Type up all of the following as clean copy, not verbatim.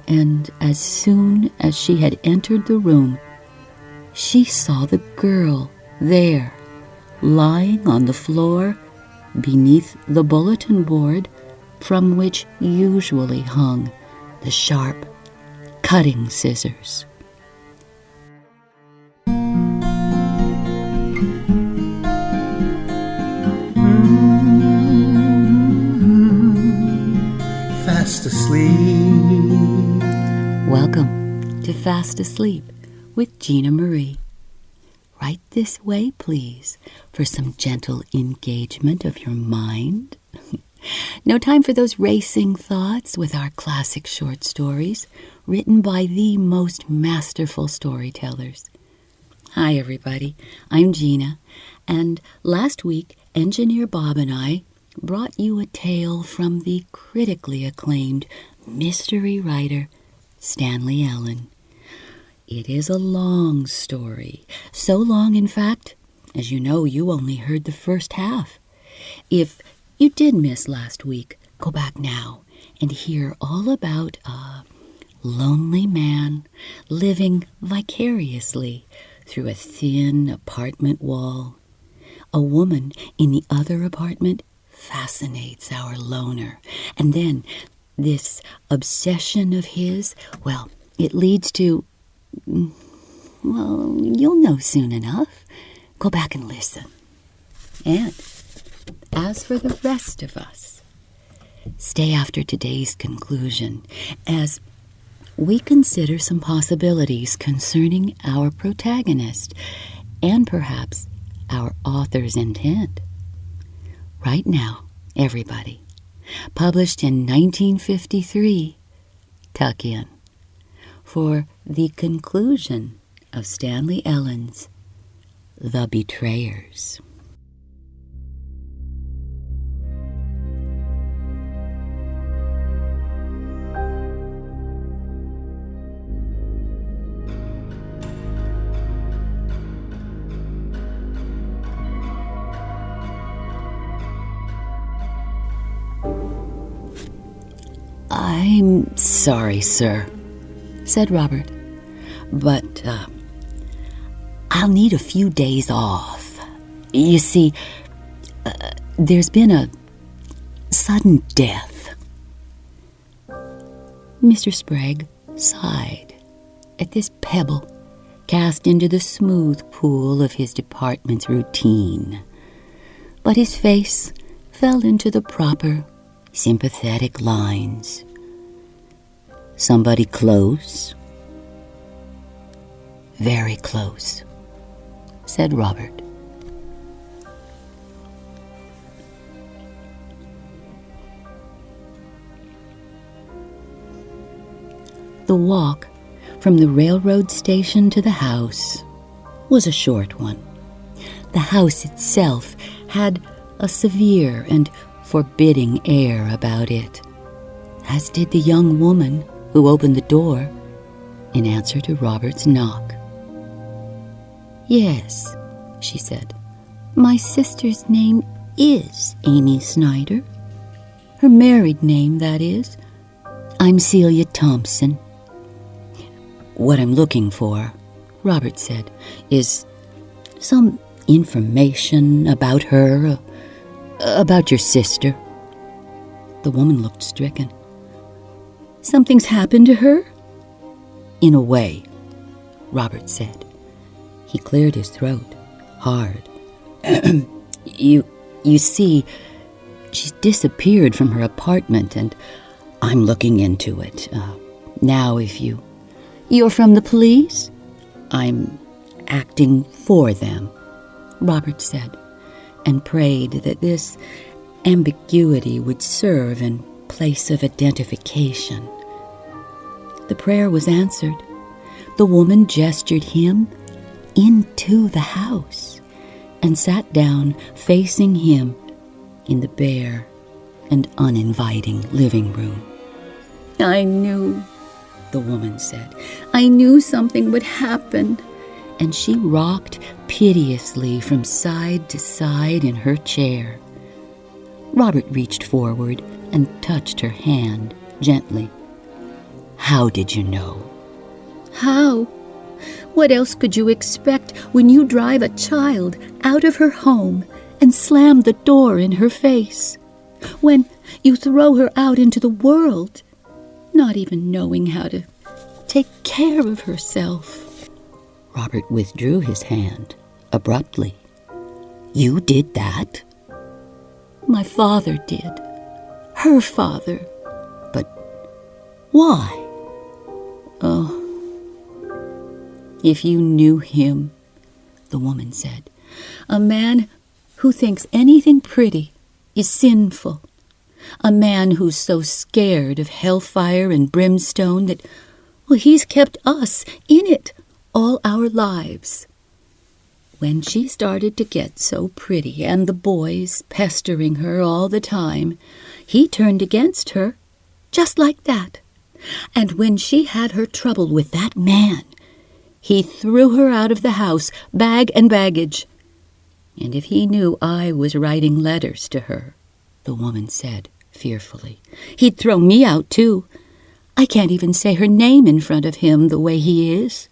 and as soon as she had entered the room, she saw the girl there, lying on the floor beneath the bulletin board from which usually hung the sharp cutting scissors. Fast asleep. Welcome to Fast Asleep with Gina Marie. Right this way, please, for some gentle engagement of your mind. No time for those racing thoughts with our classic short stories written by the most masterful storytellers. Hi, everybody. I'm Gina, and last week, Engineer Bob and I brought you a tale from the critically acclaimed mystery writer Stanley Ellin. It is a long story, so long, in fact, as you know, you only heard the first half. If you did miss last week, go back now and hear all about a lonely man living vicariously through a thin apartment wall. A woman in the other apartment fascinates our loner. And then this obsession of his, well, it leads to, well, you'll know soon enough. Go back and listen. And as for the rest of us, stay after today's conclusion as we consider some possibilities concerning our protagonist and perhaps our author's intent. Right now, everybody, published in 1953, tuck in for the conclusion of Stanley Ellin's The Betrayers. "I'm sorry, sir," said Robert, "but I'll need a few days off. You see, there's been a sudden death." Mr. Sprague sighed at this pebble cast into the smooth pool of his department's routine, but his face fell into the proper, sympathetic lines. "Somebody close?" "Very close," said Robert. The walk from the railroad station to the house was a short one. The house itself had a severe and forbidding air about it, as did the young woman who opened the door in answer to Robert's knock. "Yes," she said, "my sister's name is Amy Snyder. Her married name, that is. I'm Celia Thompson." "What I'm looking for," Robert said, "is some information about her, about your sister." The woman looked stricken. "Something's happened to her?" "In a way," Robert said. He cleared his throat, hard. You see, she's disappeared from her apartment, and I'm looking into it. Now, if You're from the police?" "I'm acting for them," Robert said, and prayed that this ambiguity would serve in place of identification. The prayer was answered. The woman gestured him into the house and sat down facing him in the bare and uninviting living room. "I knew," the woman said. "I knew something would happen." And she rocked piteously from side to side in her chair. Robert reached forward and touched her hand gently. How did you know? How? What else could you expect when you drive a child out of her home and slam the door in her face? When you throw her out into the world, not even knowing how to take care of herself? Robert withdrew his hand abruptly. You did that? My father did. Her father. But why? Oh, if you knew him, the woman said. A man who thinks anything pretty is sinful. A man who's so scared of hellfire and brimstone that, well, he's kept us in it all our lives. When she started to get so pretty and the boys pestering her all the time, he turned against her, just like that. And when she had her trouble with that man, he threw her out of the house, bag and baggage. And if he knew I was writing letters to her, the woman said fearfully, he'd throw me out too. I can't even say her name in front of him the way he is.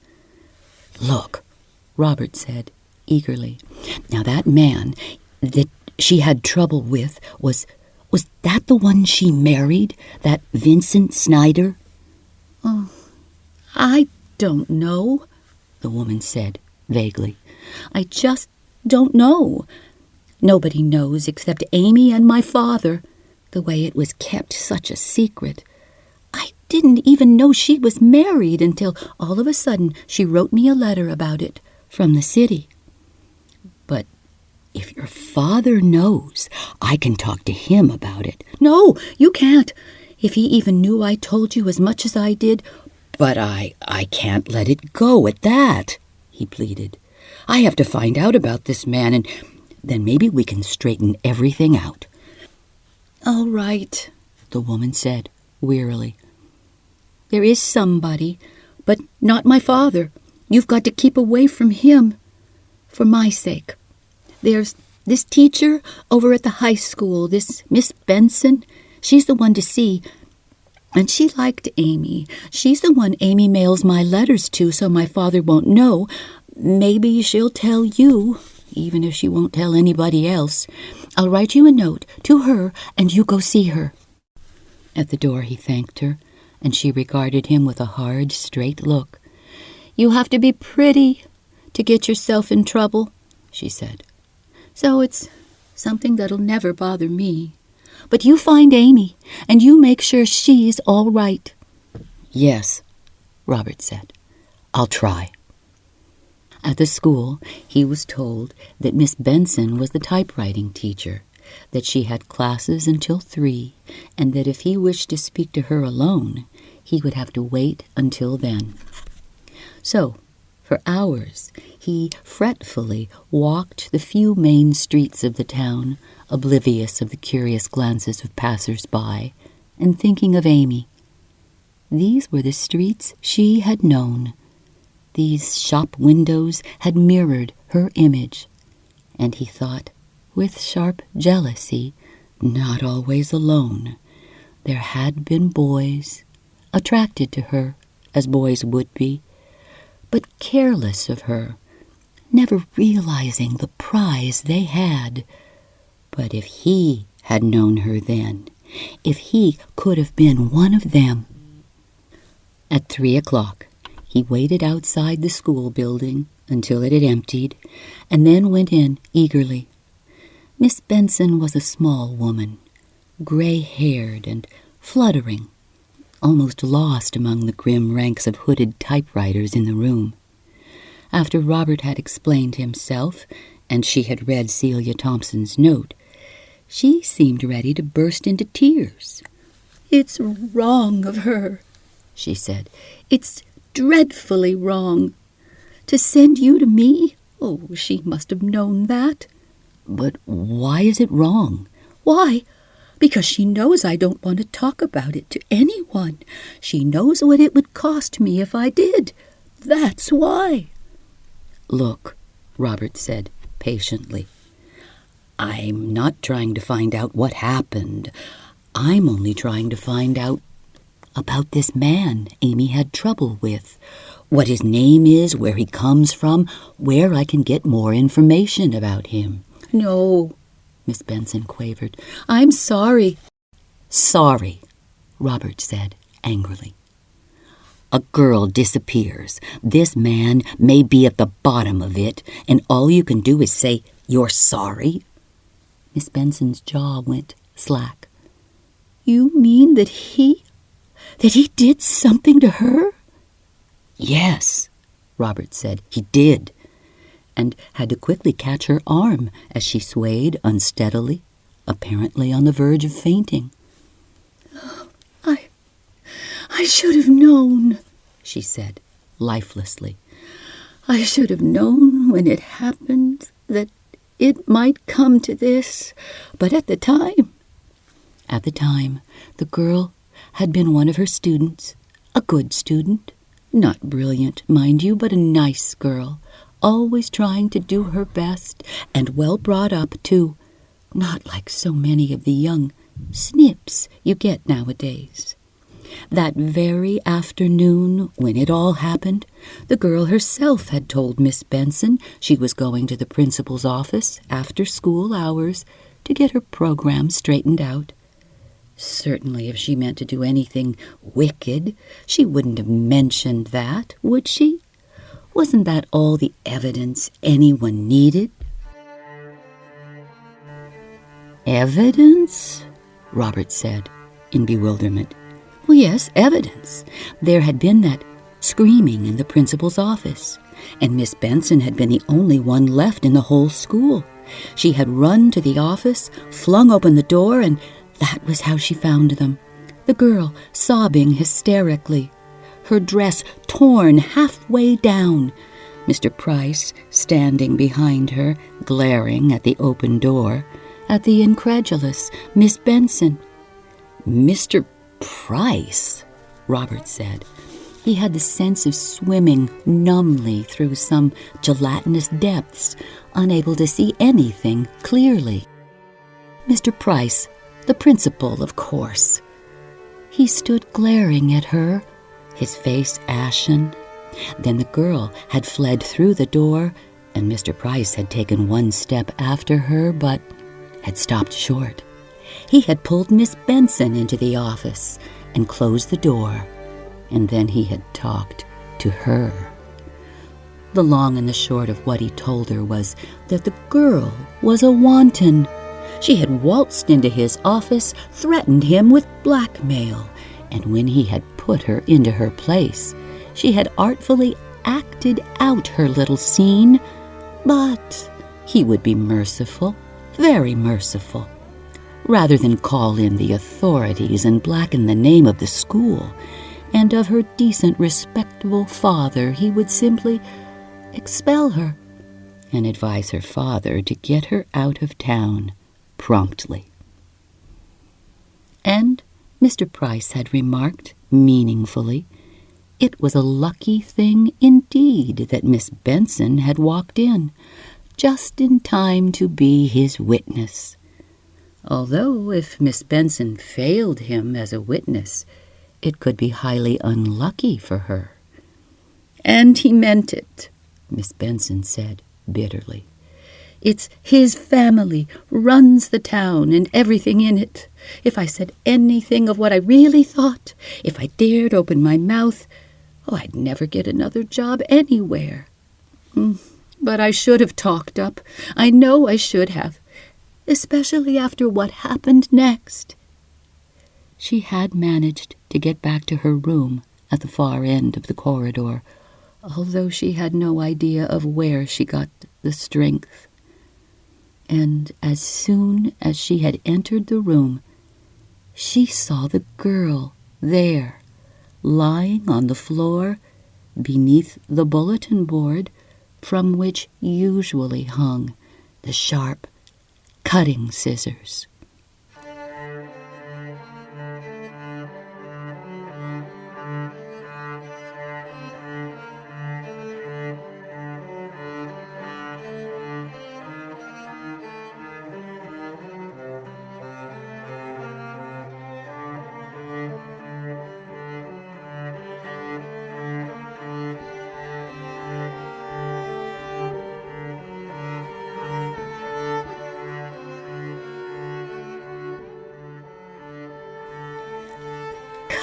Look, Robert said eagerly. Now that man that she had trouble with, was that the one she married? That Vincent Snyder? Oh, I don't know, the woman said vaguely. I just don't know. Nobody knows except Amy and my father, the way it was kept such a secret. I didn't even know she was married until all of a sudden she wrote me a letter about it from the city. But if your father knows, I can talk to him about it. No, you can't. If he even knew I told you as much as I did. But I can't let it go at that, he pleaded. I have to find out about this man, and then maybe we can straighten everything out. All right, the woman said wearily. There is somebody, but not my father. You've got to keep away from him, for my sake. There's this teacher over at the high school, this Miss Benson. She's the one to see. And she liked Amy. She's the one Amy mails my letters to so my father won't know. Maybe she'll tell you, even if she won't tell anybody else. I'll write you a note to her, and you go see her. At the door he thanked her, and she regarded him with a hard, straight look. You have to be pretty to get yourself in trouble, she said. So it's something that'll never bother me. But you find Amy, and you make sure she's all right. Yes, Robert said. I'll try. At the school, he was told that Miss Benson was the typewriting teacher, that she had classes until 3, and that if he wished to speak to her alone, he would have to wait until then. So, for hours, he fretfully walked the few main streets of the town, oblivious of the curious glances of passers-by, and thinking of Amy. These were the streets she had known. These shop windows had mirrored her image, and he thought, with sharp jealousy, not always alone, there had been boys attracted to her, as boys would be, but careless of her, never realizing the prize they had. But if he had known her then, if he could have been one of them. At 3 o'clock, he waited outside the school building until it had emptied, and then went in eagerly. Miss Benson was a small woman, gray-haired and fluttering, almost lost among the grim ranks of hooded typewriters in the room. After Robert had explained himself, and she had read Celia Thompson's note, she seemed ready to burst into tears. It's wrong of her, she said. It's dreadfully wrong. To send you to me? Oh, she must have known that. But why is it wrong? Why? Because she knows I don't want to talk about it to anyone. She knows what it would cost me if I did. That's why. Look, Robert said patiently. I'm not trying to find out what happened. I'm only trying to find out about this man Amy had trouble with, what his name is, where he comes from, where I can get more information about him." "No," Miss Benson quavered. "I'm sorry." "Sorry," Robert said angrily. "A girl disappears. This man may be at the bottom of it, and all you can do is say you're sorry?" Miss Benson's jaw went slack. "You mean that he did something to her?" "Yes," Robert said, "he did," and had to quickly catch her arm as she swayed unsteadily, apparently on the verge of fainting. I should have known," she said lifelessly. "I should have known when it happened that it might come to this, but at the time—" At the time, the girl had been one of her students, a good student, not brilliant, mind you, but a nice girl, always trying to do her best, and well brought up, too, not like so many of the young snips you get nowadays. That very afternoon, when it all happened, the girl herself had told Miss Benson she was going to the principal's office after school hours to get her program straightened out. Certainly, if she meant to do anything wicked, she wouldn't have mentioned that, would she? Wasn't that all the evidence anyone needed? "Evidence?" Robert said, in bewilderment. "Well, yes, evidence. There had been that screaming in the principal's office, and Miss Benson had been the only one left in the whole school. She had run to the office, flung open the door, and that was how she found them. The girl sobbing hysterically, her dress torn halfway down, Mr. Price standing behind her, glaring at the open door, at the incredulous Miss Benson. "Mr. Price," Robert said. He had the sense of swimming numbly through some gelatinous depths, unable to see anything clearly. "Mr. Price, the principal, of course." He stood glaring at her, his face ashen. Then the girl had fled through the door, and Mr. Price had taken one step after her, but had stopped short. He had pulled Miss Benson into the office and closed the door, and then he had talked to her. The long and the short of what he told her was that the girl was a wanton. She had waltzed into his office, threatened him with blackmail, and when he had put her into her place, she had artfully acted out her little scene, but he would be merciful, very merciful. Rather than call in the authorities and blacken the name of the school and of her decent, respectable father, he would simply expel her and advise her father to get her out of town promptly. And Mr. Price had remarked meaningfully, it was a lucky thing indeed that Miss Benson had walked in, just in time to be his witness. Although if Miss Benson failed him as a witness, it could be highly unlucky for her. "And he meant it," Miss Benson said bitterly. "It's his family runs the town and everything in it. If I said anything of what I really thought, if I dared open my mouth, I'd never get another job anywhere. But I should have talked up. I know I should have. Especially after what happened next." She had managed to get back to her room at the far end of the corridor, although she had no idea of where she got the strength. And as soon as she had entered the room, she saw the girl there, lying on the floor beneath the bulletin board from which usually hung the sharp cutting scissors.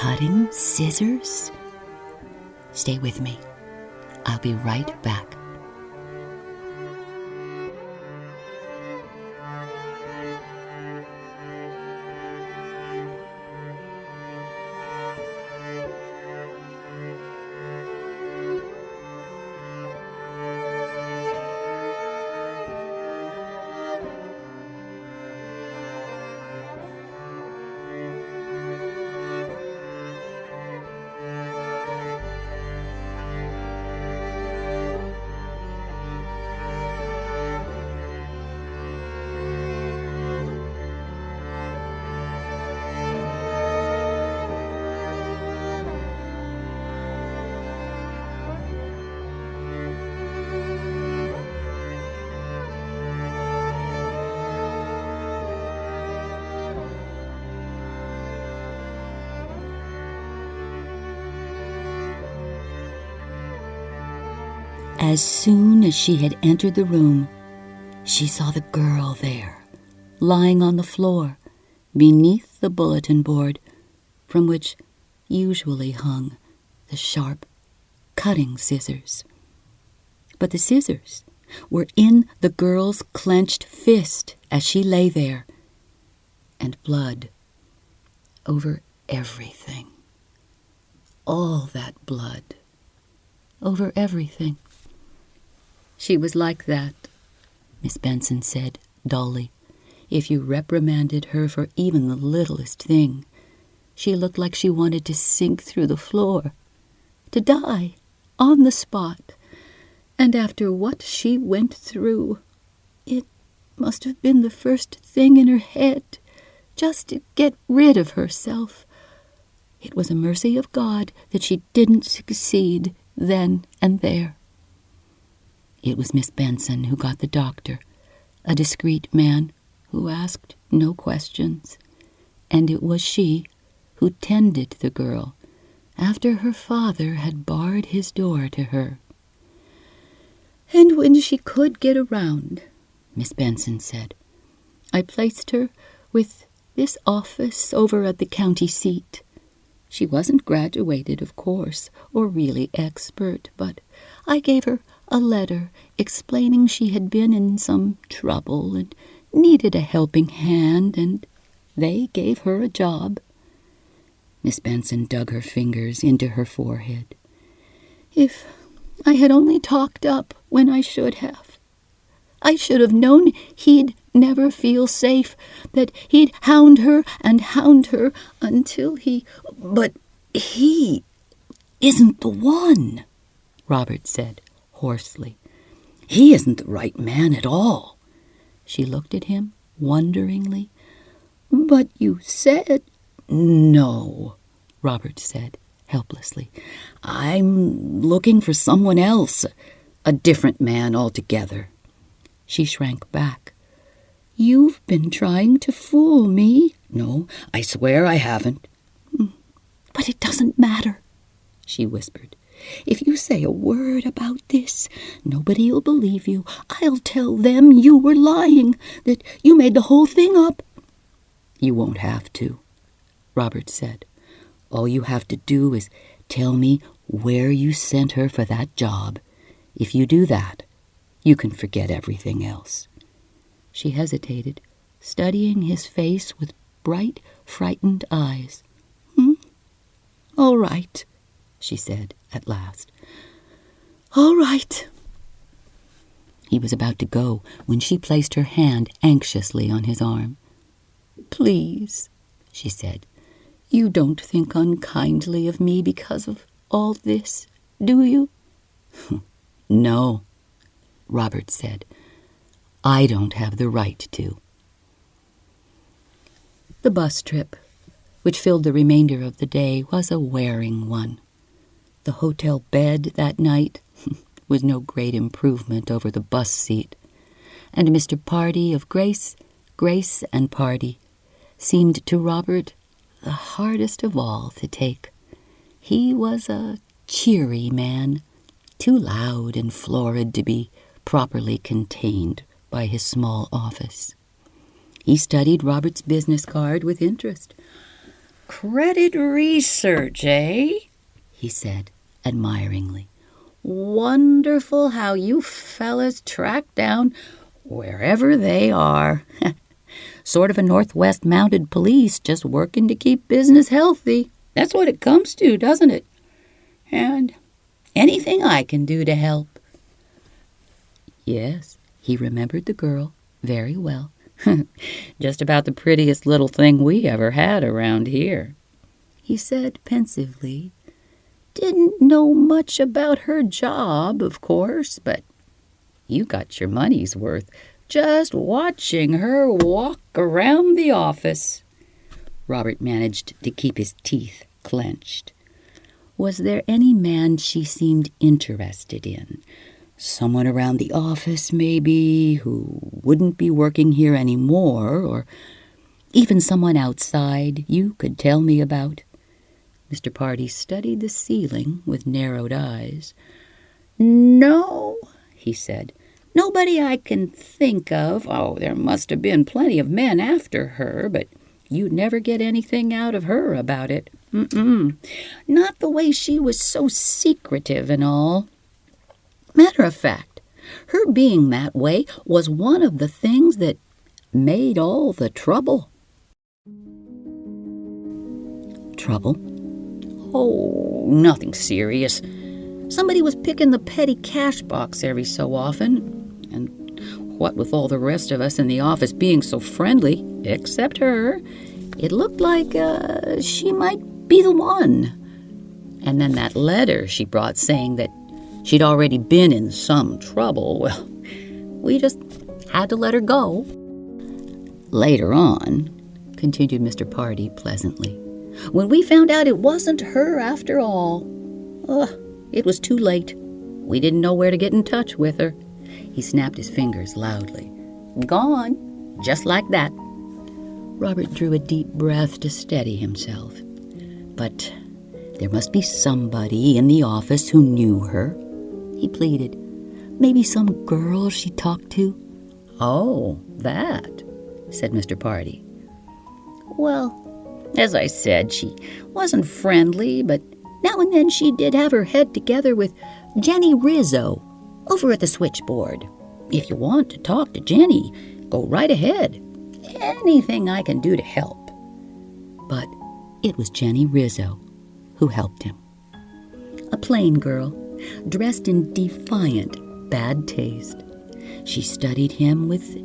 cutting scissors? Stay with me. I'll be right back. As soon as she had entered the room, she saw the girl there, lying on the floor, beneath the bulletin board, from which usually hung the sharp cutting scissors. But the scissors were in the girl's clenched fist as she lay there, and blood over everything. All that blood over everything. She was like that, Miss Benson said dully. If you reprimanded her for even the littlest thing, she looked like she wanted to sink through the floor, to die on the spot. And after what she went through, it must have been the first thing in her head, just to get rid of herself. It was a mercy of God that she didn't succeed then and there. It was Miss Benson who got the doctor, a discreet man who asked no questions, and it was she who tended the girl after her father had barred his door to her. And when she could get around, Miss Benson said, I placed her with this office over at the county seat. She wasn't graduated, of course, or really expert, but I gave her a letter explaining she had been in some trouble and needed a helping hand, and they gave her a job. Miss Benson dug her fingers into her forehead. If I had only talked up when I should have. I should have known he'd never feel safe, that he'd hound her until he... But he isn't the one, Robert said hoarsely. He isn't the right man at all. She looked at him wonderingly. But you said... No, Robert said helplessly. I'm looking for someone else, a different man altogether. She shrank back. You've been trying to fool me. No, I swear I haven't. But it doesn't matter, she whispered. If you say a word about this, nobody'll believe you. I'll tell them you were lying, that you made the whole thing up. You won't have to, Robert said. All you have to do is tell me where you sent her for that job. If you do that, you can forget everything else. She hesitated, studying his face with bright, frightened eyes. All right, she said at last. All right. He was about to go when she placed her hand anxiously on his arm. Please, she said, you don't think unkindly of me because of all this, do you? No, Robert said. I don't have the right to. The bus trip, which filled the remainder of the day, was a wearing one. The hotel bed that night was no great improvement over the bus seat, and Mr. Pardee of Grace and Pardee seemed to Robert the hardest of all to take. He was a cheery man, too loud and florid to be properly contained by his small office. He studied Robert's business card with interest. Credit research, eh? He said admiringly. Wonderful how you fellas track down wherever they are. Sort of a Northwest Mounted Police just working to keep business healthy. That's what it comes to, doesn't it? And anything I can do to help. Yes, he remembered the girl very well. Just about the prettiest little thing we ever had around here. He said pensively, didn't know much about her job, of course, but you got your money's worth just watching her walk around the office. Robert managed to keep his teeth clenched. Was there any man she seemed interested in? Someone around the office, maybe, who wouldn't be working here anymore, or even someone outside you could tell me about? Mr. Pardee studied the ceiling with narrowed eyes. No, he said. Nobody I can think of. Oh, there must have been plenty of men after her, but you'd never get anything out of her about it. Not the way she was so secretive and all. Matter of fact, her being that way was one of the things that made all the trouble. Trouble? Oh, nothing serious. Somebody was picking the petty cash box every so often, and what with all the rest of us in the office being so friendly, except her, it looked like she might be the one. And then that letter she brought saying that she'd already been in some trouble, well, we just had to let her go. Later on, continued Mr. Pardee pleasantly, when we found out it wasn't her after all, it was too late. We didn't know where to get in touch with her. He snapped his fingers loudly. Gone, just like that. Robert drew a deep breath to steady himself. But there must be somebody in the office who knew her, he pleaded. Maybe some girl she talked to. Oh, that, said Mr. Pardee. Well, as I said, she wasn't friendly, but now and then she did have her head together with Jenny Rizzo over at the switchboard. If you want to talk to Jenny, go right ahead. Anything I can do to help. But it was Jenny Rizzo who helped him. A plain girl, dressed in defiant bad taste. She studied him with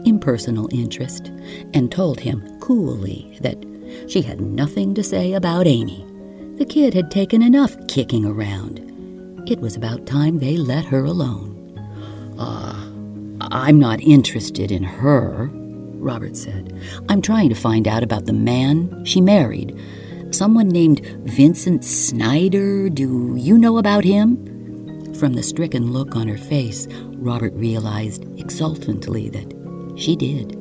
impersonal interest and told him coolly that she had nothing to say about Amy. The kid had taken enough kicking around. It was about time they let her alone. I'm not interested in her, Robert said. I'm trying to find out about the man she married. Someone named Vincent Snyder. Do you know about him? From the stricken look on her face, Robert realized exultantly that she did.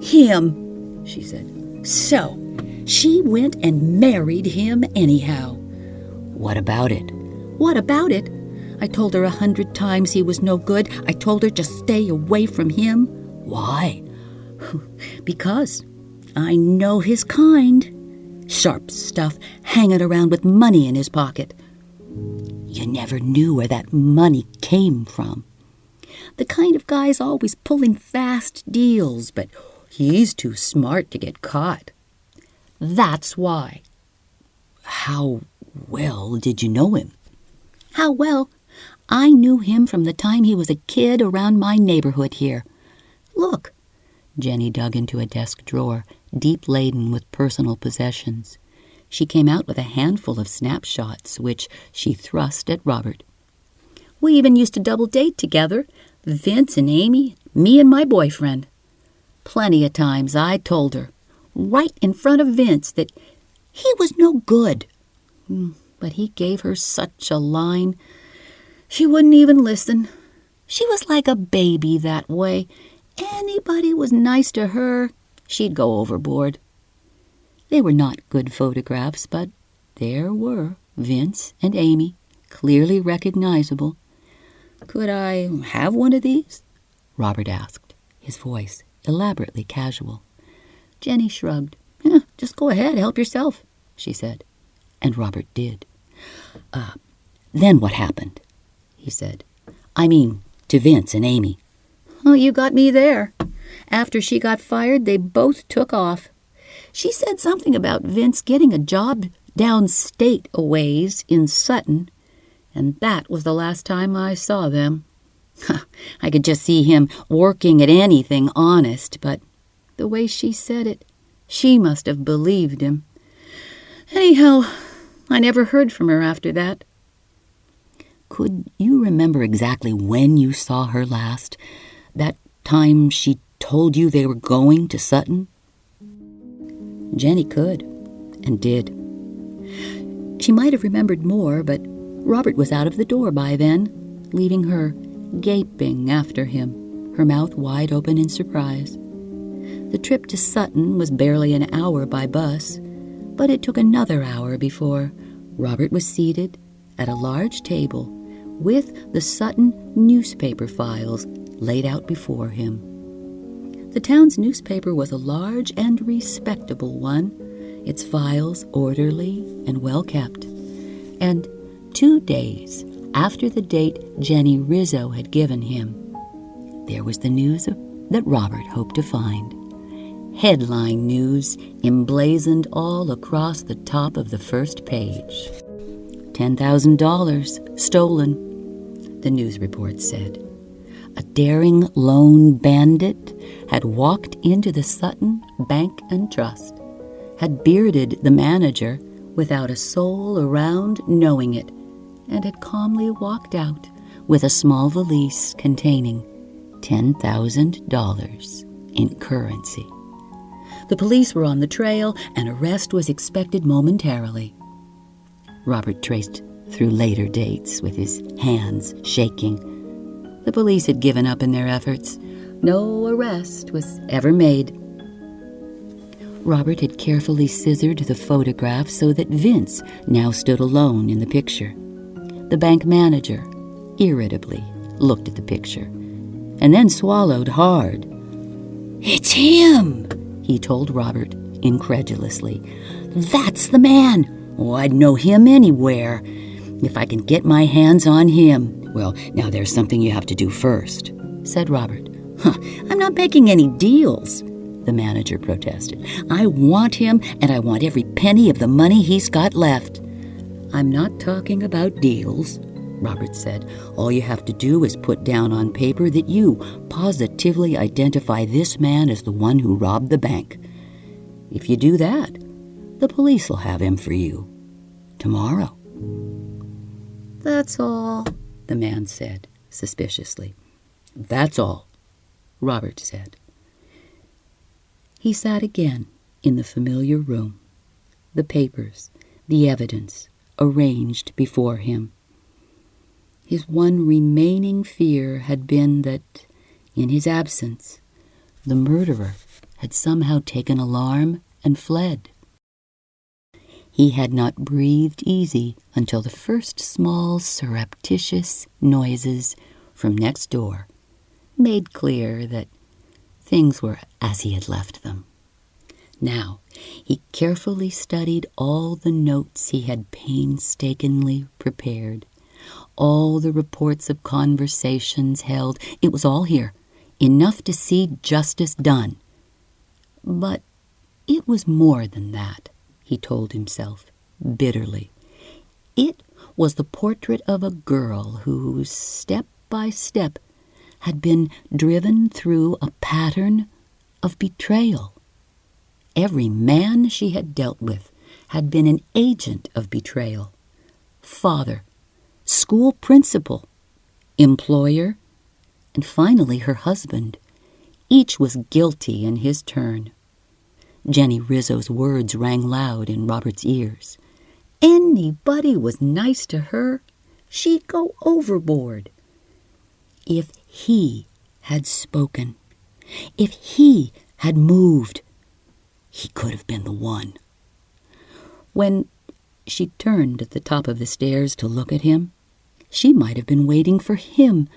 Him, she said. So, she went and married him anyhow. What about it? What about it? I told her 100 times he was no good. I told her just stay away from him. Why? Because I know his kind. Sharp stuff, hanging around with money in his pocket. You never knew where that money came from. The kind of guy's always pulling fast deals, but he's too smart to get caught. That's why. How well did you know him? How well? I knew him from the time he was a kid around my neighborhood here. Look. Jenny dug into a desk drawer, deep laden with personal possessions. She came out with a handful of snapshots, which she thrust at Robert. We even used to double date together, Vince and Amy, me and my boyfriend. Plenty of times I told her, right in front of Vince, that he was no good. But he gave her such a line. She wouldn't even listen. She was like a baby that way. Anybody was nice to her, she'd go overboard. They were not good photographs, but there were Vince and Amy, clearly recognizable. Could I have one of these? Robert asked, his voice elaborately casual. Jenny shrugged. Just go ahead, help yourself. she said, and Robert did. Then what happened? He said. I mean, to Vince and Amy. Oh, you got me there. After she got fired, they both took off. She said something about Vince getting a job downstate a ways in Sutton, and that was the last time I saw them. I could just see him working at anything honest, but the way she said it, she must have believed him. Anyhow, I never heard from her after that. Could you remember exactly when you saw her last? That time she told you they were going to Sutton? Jenny could, and did. She might have remembered more, but Robert was out of the door by then, leaving her gaping after him, her mouth wide open in surprise. The trip to Sutton was barely an hour by bus, but it took another hour before Robert was seated at a large table with the Sutton newspaper files laid out before him. The town's newspaper was a large and respectable one, its files orderly and well kept. And 2 days after the date Jenny Rizzo had given him, there was the news that Robert hoped to find. Headline news emblazoned all across the top of the first page. $10,000 stolen, the news report said. A daring lone bandit had walked into the Sutton Bank and Trust, had bearded the manager without a soul around knowing it, and had calmly walked out with a small valise containing $10,000 in currency. The police were on the trail, and arrest was expected momentarily. Robert traced through later dates with his hands shaking. The police had given up in their efforts. No arrest was ever made. Robert had carefully scissored the photograph so that Vince now stood alone in the picture. The bank manager irritably looked at the picture and then swallowed hard. "It's him," he told Robert incredulously. "That's the man. Oh, I'd know him anywhere. If I can get my hands on him." "Well, now there's something you have to do first," said Robert. "I'm not making any deals," the manager protested. "I want him, and I want every penny of the money he's got left." "I'm not talking about deals," Robert said. "All you have to do is put down on paper that you positively identify this man as the one who robbed the bank. If you do that, the police will have him for you tomorrow." "That's all," the man said suspiciously. "That's all," Robert said. He sat again in the familiar room, the papers, the evidence arranged before him. His one remaining fear had been that, in his absence, the murderer had somehow taken alarm and fled. He had not breathed easy until the first small surreptitious noises from next door made clear that things were as he had left them. Now, he carefully studied all the notes he had painstakingly prepared, all the reports of conversations held. It was all here, enough to see justice done. But it was more than that, he told himself bitterly. It was the portrait of a girl who, step by step, had been driven through a pattern of betrayal. Every man she had dealt with had been an agent of betrayal. Father, school principal, employer, and finally her husband. Each was guilty in his turn. Jenny Rizzo's words rang loud in Robert's ears. Anybody was nice to her, she'd go overboard. If he had spoken, if he had moved, he could have been the one. When she turned at the top of the stairs to look at him, she might have been waiting for him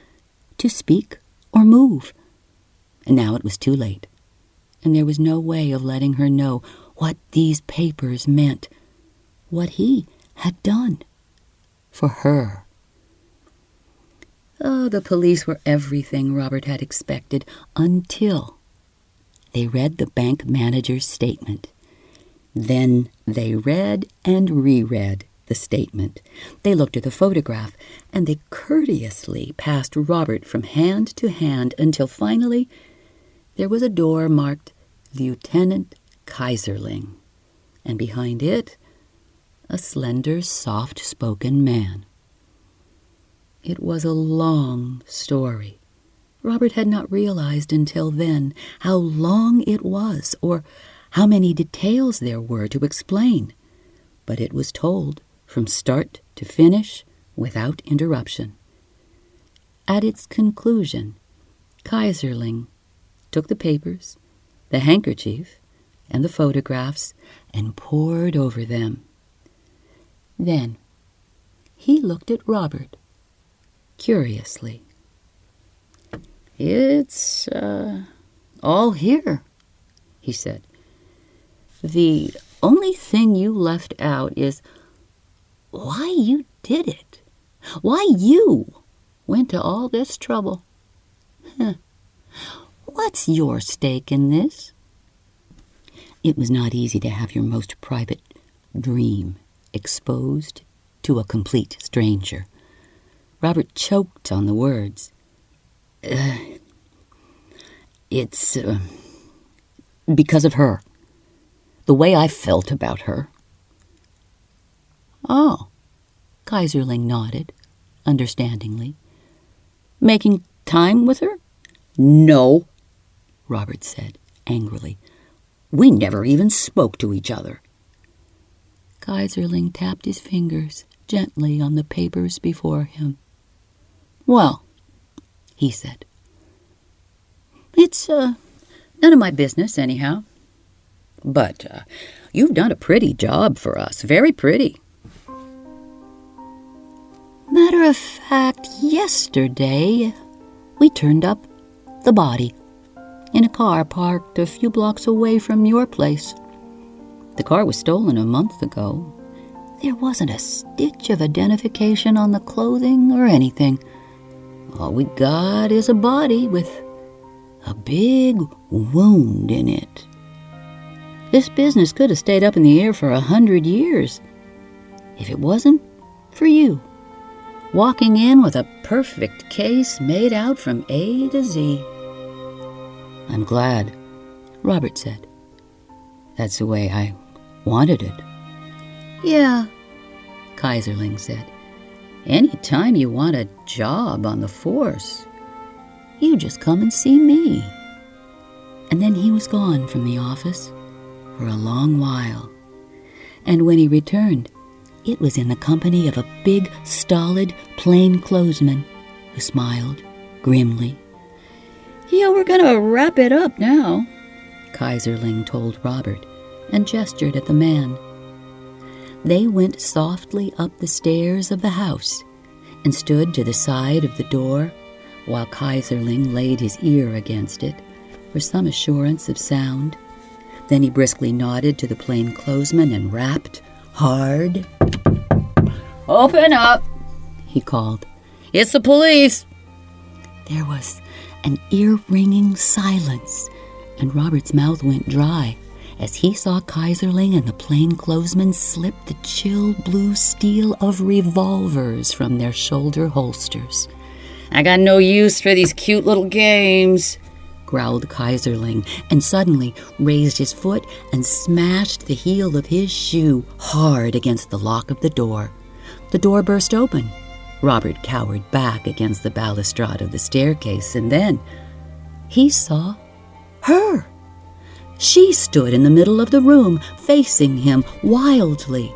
to speak or move. And now it was too late, and there was no way of letting her know what these papers meant, what he had done for her. Oh, the police were everything Robert had expected until they read the bank manager's statement. Then they read and reread the statement. They looked at the photograph, and they courteously passed Robert from hand to hand until finally there was a door marked Lieutenant Kaiserling, and behind it, a slender, soft-spoken man. It was a long story. Robert had not realized until then how long it was, or how many details there were to explain, but it was told from start to finish without interruption. At its conclusion, Kaiserling took the papers, the handkerchief, and the photographs and pored over them. Then he looked at Robert curiously. "It's all here," he said. "The only thing you left out is why you did it. Why you went to all this trouble. What's your stake in this?" It was not easy to have your most private dream exposed to a complete stranger. Robert choked on the words. It's because of her. The way I felt about her." "Oh," Kaiserling nodded, understandingly. "Making time with her?" "No," Robert said, angrily. "We never even spoke to each other." Kaiserling tapped his fingers gently on the papers before him. "Well," he said, "it's none of my business, anyhow. But you've done a pretty job for us, very pretty. Matter of fact, yesterday we turned up the body in a car parked a few blocks away from your place. The car was stolen a month ago. There wasn't a stitch of identification on the clothing or anything. All we got is a body with a big wound in it. This business could have stayed up in the air for 100 years if it wasn't for you, walking in with a perfect case made out from A to Z." "I'm glad," Robert said. "That's the way I wanted it." "Yeah," Kaiserling said. "Any time you want a job on the force, you just come and see me." And then he was gone from the office for a long while. And when he returned, it was in the company of a big, stolid, plainclothesman who smiled grimly. "Yeah, we're going to wrap it up now," Kaiserling told Robert, and gestured at the man. They went softly up the stairs of the house and stood to the side of the door while Kaiserling laid his ear against it for some assurance of sound. Then he briskly nodded to the plainclothesman and rapped hard. "Open up," he called. "It's the police." There was an ear-ringing silence, and Robert's mouth went dry as he saw Kaiserling and the plainclothesman slip the chill blue steel of revolvers from their shoulder holsters. "I got no use for these cute little games," growled Kaiserling, and suddenly raised his foot and smashed the heel of his shoe hard against the lock of the door. The door burst open. Robert cowered back against the balustrade of the staircase, and then he saw her. She stood in the middle of the room, facing him wildly.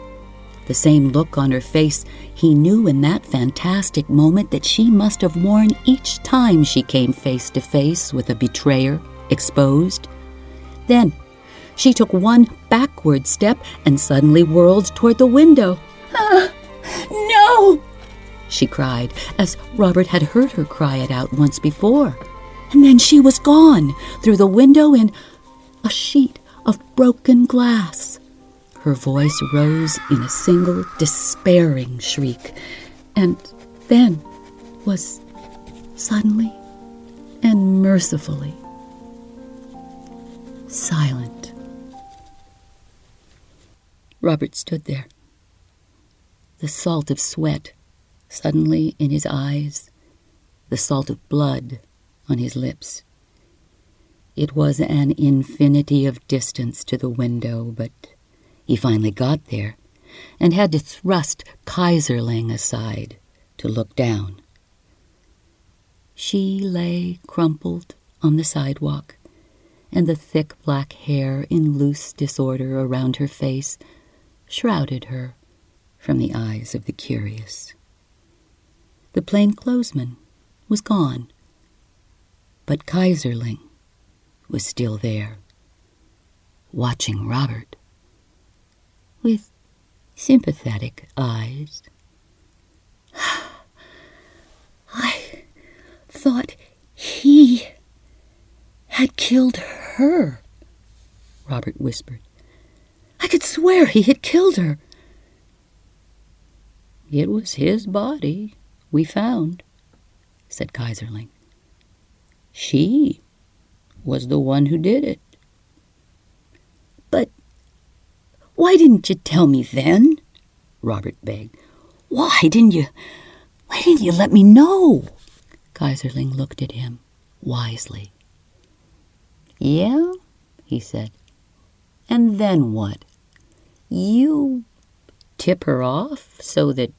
The same look on her face he knew in that fantastic moment that she must have worn each time she came face to face with a betrayer exposed. Then she took one backward step and suddenly whirled toward the window. "No!" she cried, as Robert had heard her cry it out once before. And then she was gone through the window in a sheet of broken glass. Her voice rose in a single despairing shriek, and then was suddenly and mercifully silent. Robert stood there, the salt of sweat suddenly in his eyes, the salt of blood on his lips. It was an infinity of distance to the window, but he finally got there and had to thrust Kaiserling aside to look down. She lay crumpled on the sidewalk, and the thick black hair in loose disorder around her face shrouded her from the eyes of the curious. The plainclothesman was gone, but Kaiserling was still there, watching Robert with sympathetic eyes. I thought he had killed her, Robert whispered. I could swear he had killed her. It was his body we found, said Kaiserling. She was the one who did it. But why didn't you tell me then? Robert begged. Why didn't you let me know? Kaiserling looked at him wisely. Yeah, he said. And then what? You tip her off so that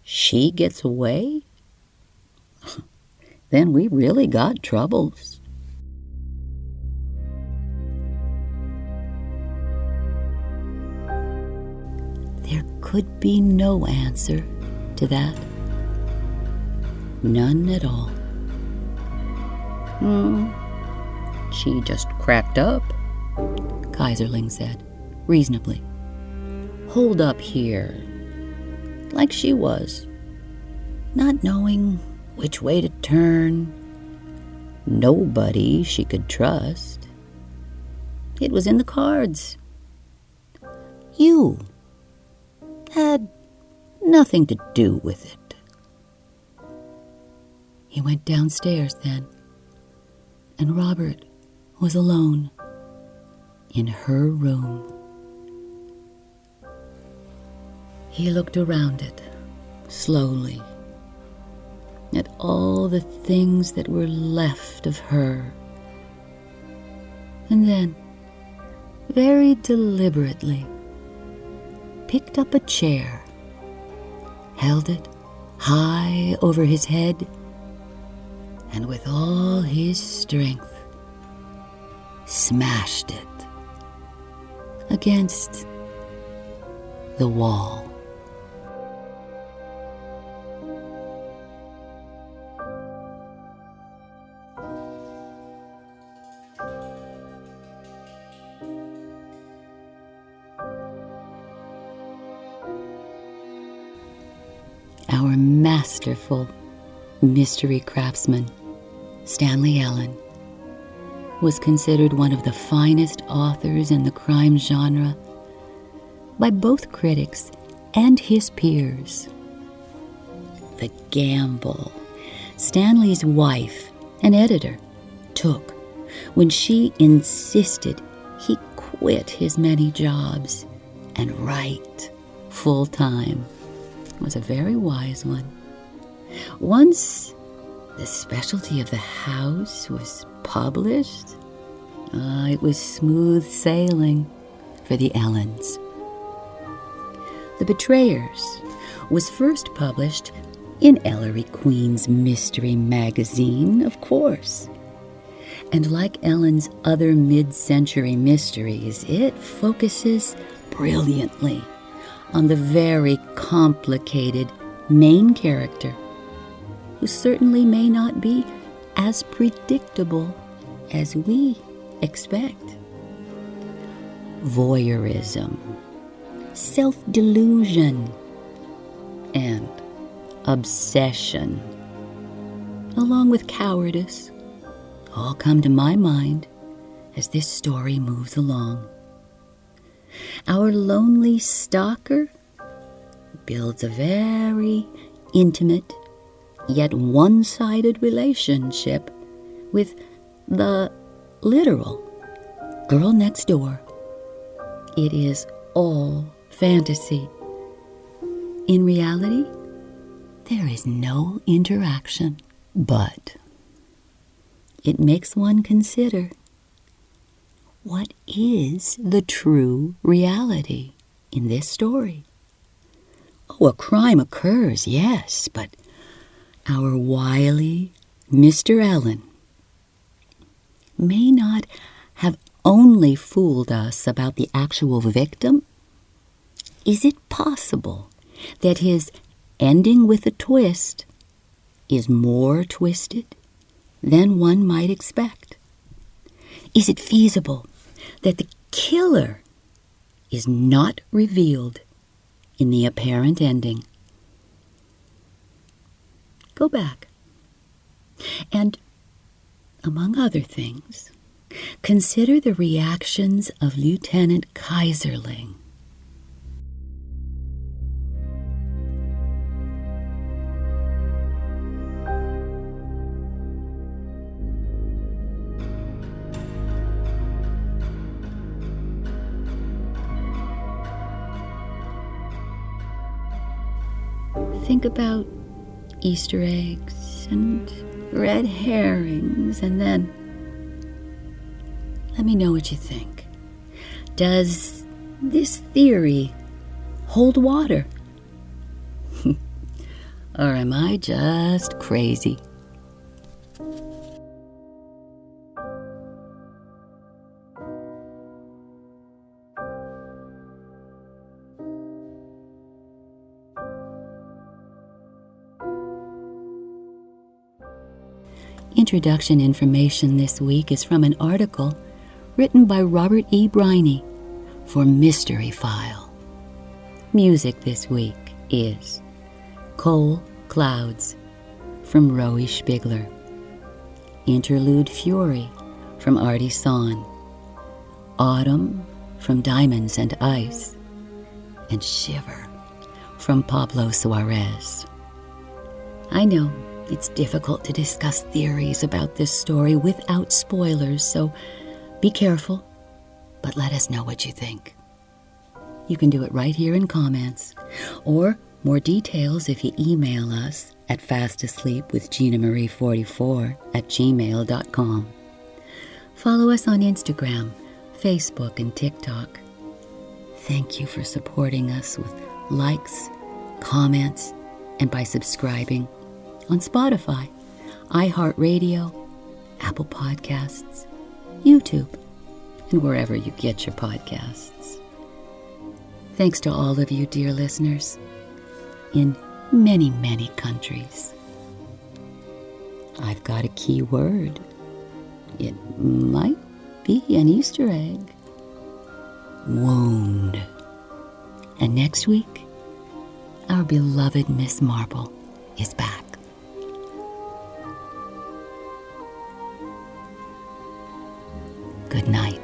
she gets away? Then we really got troubles. There could be no answer to that. None at all. She just cracked up, Kaiserling said, reasonably. Holed up here, like she was, not knowing which way to turn. Nobody she could trust. It was in the cards. You had nothing to do with it. He went downstairs then, and Robert was alone in her room. He looked around it, slowly, at all the things that were left of her, and then, very deliberately, picked up a chair, held it high over his head, and with all his strength, smashed it against the wall. Our masterful mystery craftsman, Stanley Ellin, was considered one of the finest authors in the crime genre by both critics and his peers. The gamble Stanley's wife, an editor, took when she insisted he quit his many jobs and write full-time was a very wise one. Once the specialty of the house was published, it was smooth sailing for the Ellins. The Betrayers was first published in Ellery Queen's mystery magazine, of course. And like Ellen's other mid-century mysteries, it focuses brilliantly on the very complicated main character, who certainly may not be as predictable as we expect. Voyeurism, self-delusion, and obsession, along with cowardice, all come to my mind as this story moves along. Our lonely stalker builds a very intimate yet one-sided relationship with the literal girl next door. It is all fantasy. In reality, there is no interaction, but it makes one consider, what is the true reality in this story? Oh, a crime occurs, yes, but our wily Mr. Ellin may not have only fooled us about the actual victim. Is it possible that his ending with a twist is more twisted than one might expect? Is it feasible that the killer is not revealed in the apparent ending? Go back and, among other things, consider the reactions of Lieutenant Kaiserling. Think about Easter eggs and red herrings, and then let me know what you think. Does this theory hold water? Or am I just crazy? Introduction information this week is from an article written by Robert E. Briney for Mystery File. Music this week is Coal Clouds from Roey Spigler, Interlude Fury from Artie Son, Autumn from Diamonds and Ice, and Shiver from Pablo Suarez. I know it's difficult to discuss theories about this story without spoilers, so be careful, but let us know what you think. You can do it right here in comments, or more details if you email us at fastasleepwithginamarie44@gmail.com. Follow us on Instagram, Facebook, and TikTok. Thank you for supporting us with likes, comments, and by subscribing on Spotify, iHeartRadio, Apple Podcasts, YouTube, and wherever you get your podcasts. Thanks to all of you, dear listeners, in many, many countries. I've got a key word. It might be an Easter egg. Wound. And next week, our beloved Miss Marple is back. Good night.